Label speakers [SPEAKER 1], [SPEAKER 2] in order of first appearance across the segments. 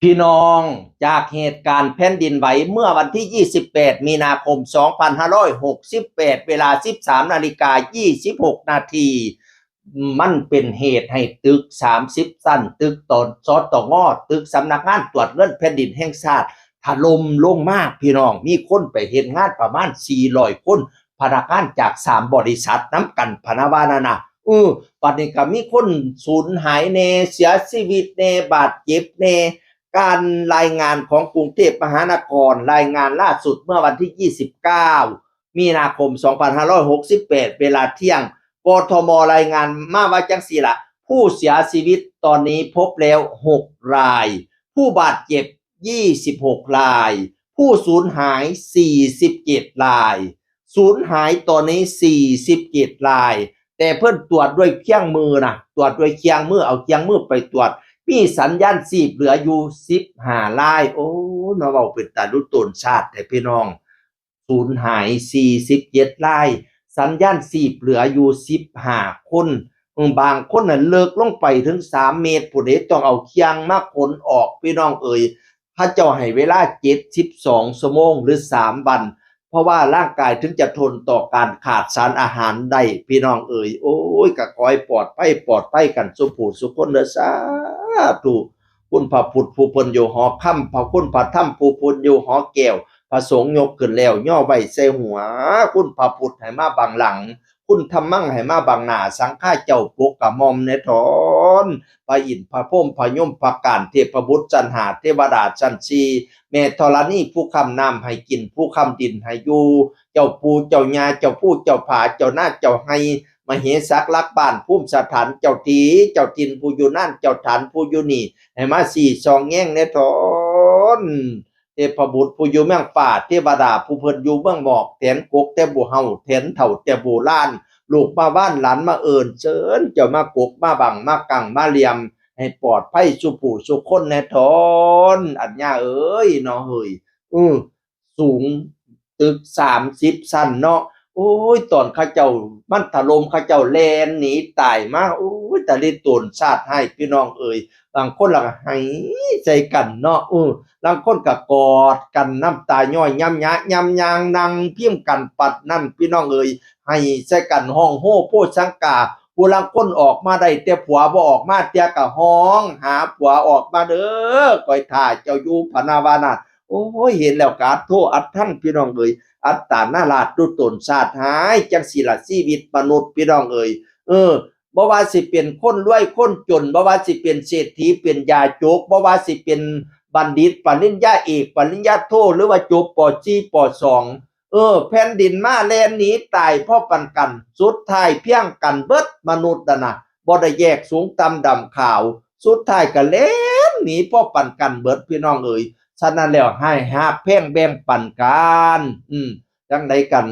[SPEAKER 1] พี่น้องจากเหตุการณ์แผ่นดินไหวเมื่อวันที่ 28 มีนาคม 2568 เวลา 13:26 นาทีมันเป็นเหตุให้ตึก 30 ชั้นตึกตนสตงตึกสำนักงานตรวจเงินแผ่นดินแห่งชาติถล่มลงมาพี่น้องมีคนไปเฮ็ดงานประมาณ 400 คนพนักงานจาก 3 บริษัทน้ำกันพนาวานานะปัจจุบันมีคนสูญหายแน่เสียชีวิตแน่บาดเจ็บแน่การรายงานของกรุงเทพมหานครรายงานล่าสุดเมื่อวันที่ 29 มีนาคม 2568 เวลาเที่ยงกทมรายงานมาว่าจังซี่ล่ะผู้เสียชีวิตตอนนี้พบแล้ว6รายผู้บาดเจ็บ26รายผู้สูญหาย47รายสูญหายตอนนี้47รายแต่เพิ่นตรวจด้วยเครื่องมือนะตรวจด้วยเครื่องมือเอาเครื่องมือไปตรวจมีสัญญาณชีพเหลืออยู่15รายโอ้มาเว้าเป็นตาลุตนชาติแต่พี่น้องสูญหาย47รายสัญญาณชีพเหลืออยู่15คนบางคนน่ะเลิกลงไปถึง3เมตรผู้ใดต้องเอาเครื่องมาขนออกพี่น้องเอ่ยพระเจ้าให้เวลา72ชั่วโมงหรือ3วันเพราะว่าร่างกายถึงจะทนต่อการขาดสารอาหารได้พี่น้องเอ๋ยโอ้ยก็ขอให้ปลอดภัยกันสุผู้สุคนเด้อสาธุคุณพระพุทธผู้เพิ่นอยู่หอค่ำพระคุณพระธรรมผู้เพิ่นอยู่หอแก้วพระสงฆ์ยกขึ้นแล้วย่อไว้ใส่หัวคุณพระพุทธให้มาบังหลังคุณธรรมังให้มาบังหน้าสังฆาเจ้าปกกะหม่อมในถอนพระอินทร์พระพรหมพระยมพระการเทพบุตรจันหาเทวดาชั้น4แม่ธรณีผู้ค้ำน้ำให้กินผู้ค้ำดินให้อยู่เจ้าปู่เจ้าย่าเจ้าผู้เจ้าผาเจ้านาเจ้าให้มเหสักลักบ้านภูมิสถานเจ้าทีเจ้าทินผู้อยู่นั่นเจ้าฐานผู้อยู่นี่ให้มา4 2แง่งในถอนเทพบุตรผู้อยู่เมืองป่าเทวดาผู้เพิ่นอยู่เมืองหมอกแถนกกแต่บ่เฮาแถนเฒ่าแต่โบราณลูกมาบ้านหลานมาเอิ้นเชิญเจ้ามากกมาบังมากังมาเหลี่ยมให้ปลอดภัยสุผู้สุคนแน่ทอนอัญญาเอ้ยเนาะเฮ้ยสูงตึก30ชั้นเนาะโอ้ยตอนเขาเจ้ามันถล่มเขาเจ้าแล่นหนีตายมาโอ้ยตะลิตนชาติให้พี่น้องเอ้ยบางคนล่ะก็ให้ใจกันเนาะบางคนก็กอดกันน้ำตาย่อยย้ำยะย้ำยางนั่งพิมพ์กันปัดนั่นพี่น้องเอ้ยให้ใส่กันห้องโฮโพชังกาผู้ลางคนออกมาได้แต่ผัวบ่ออกมาเตียก็ห้องหาผัวออกมาเด้อก้อยท่าเจ้าอยู่พนาวานาโอ้ยเห็นแล้วกาโทอัดทั้งพี่น้องเอ้ยอัตตานาราชดุตนชาติหายจังสิล่ะชีวิตมนุษย์พี่น้องเอ้ยบ่ว่าสิเป็นคนรวยคนจนบ่ว่าสิเป็นเศรษฐีเป็นยาโจกบ่ว่าสิเป็นบัณฑิตปริญญาเอกปริญญาโทหรือว่าจบป.4 ป.2แผ่นดินมาแล่นหนีตายเพราะปันกันสุดท้ายเพียงกันเบิดมนุษย์น่ะบ่ได้แยกสูงต่ำดำขาวสุดท้ายก็แล่นหนีเพราะปันกันเบิดพี่น้องเอ้ยฉะนั้นแล้วให้ฮักแพ่งแบ่งปันกันจังได๋กัน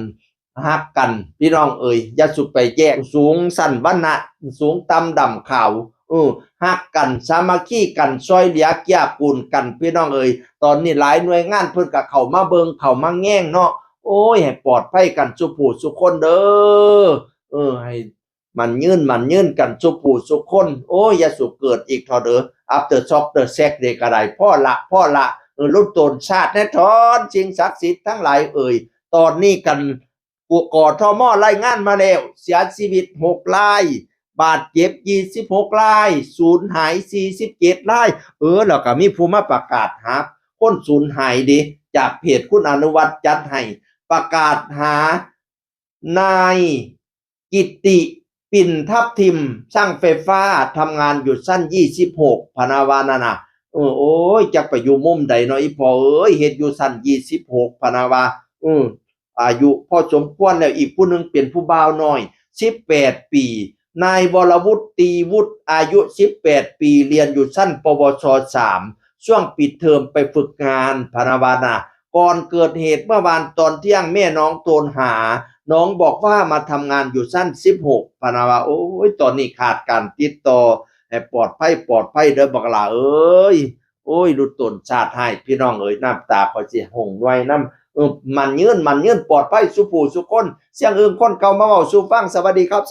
[SPEAKER 1] ฮักกันพี่น้องเอ้ยอย่าสุไปแยกสูงสั้นวรรณะสูงต่ำดำขาวฮักกันสามัคคีกันช่วยเหลือเกื้อกูลกันพี่น้องเอ้ยตอนนี้หลายหน่วยงานเพิ่นก็เข้ามาเบิ่งเข้ามาแง่งเนาะโอ้ยให้ปลอดภัยกันสุผู้สุคนเด้อให้มันยืนกันสุผู้สุคนโอ้ยอย่าสุเกิดอีกเถาะเด้อ after shock the sex เด้ก็ได้พ่อละรุ่นตนชาติแน่ทอนสิ่งศักดิ์สิทธิ์ทั้งหลายเอ่ยตอนนี้กันกทมรายงานมาแล้วเสียชีวิต6รายบาดเจ็บ26รายสูญหาย47รายแล้วก็มีผู้มาประกาศหาคนสูญหายดิจากเพจคุณอนุวัฒน์จัดให้ประกาศหานายกิตติปิ่นทับทิมช่างไฟฟ้าทำงานอยู่ชั้น26พนาวานานะโอ้ยจักไปอยู่มุมใดเนาะอีพ่อเอ้ยเฮ็ดอยู่ชั้น26พนาวาอายุพอสมควรแล้วอีกผู้นึงเป็นผู้บ่าวน้อย18ปีนายวรวุฒิตีวุฒิอายุ18ปีเรียนอยู่ชั้นปวช3ช่วงปิดเทอมไปฝึกงานพนาวานาก่อนเกิดเหตุเมื่อวานตอนเที่ยงแม่น้องโทรหาน้องบอกว่ามาทำงานอยู่ชั้น16พนาวาโอ้ยตอนนี้ขาดการติดต่อให้ปลอดภัยเด้อบักหล่าเอ้ยโอ้ยรุดตนชาติให้พี่น้องเอ้ยน้ำตาขอยสิหงไว้น้ำมันยืนปลอดภัยสุผู้สุคนเสียงคนเก่ามาเว้าสู่ฟังสวัสดีครับ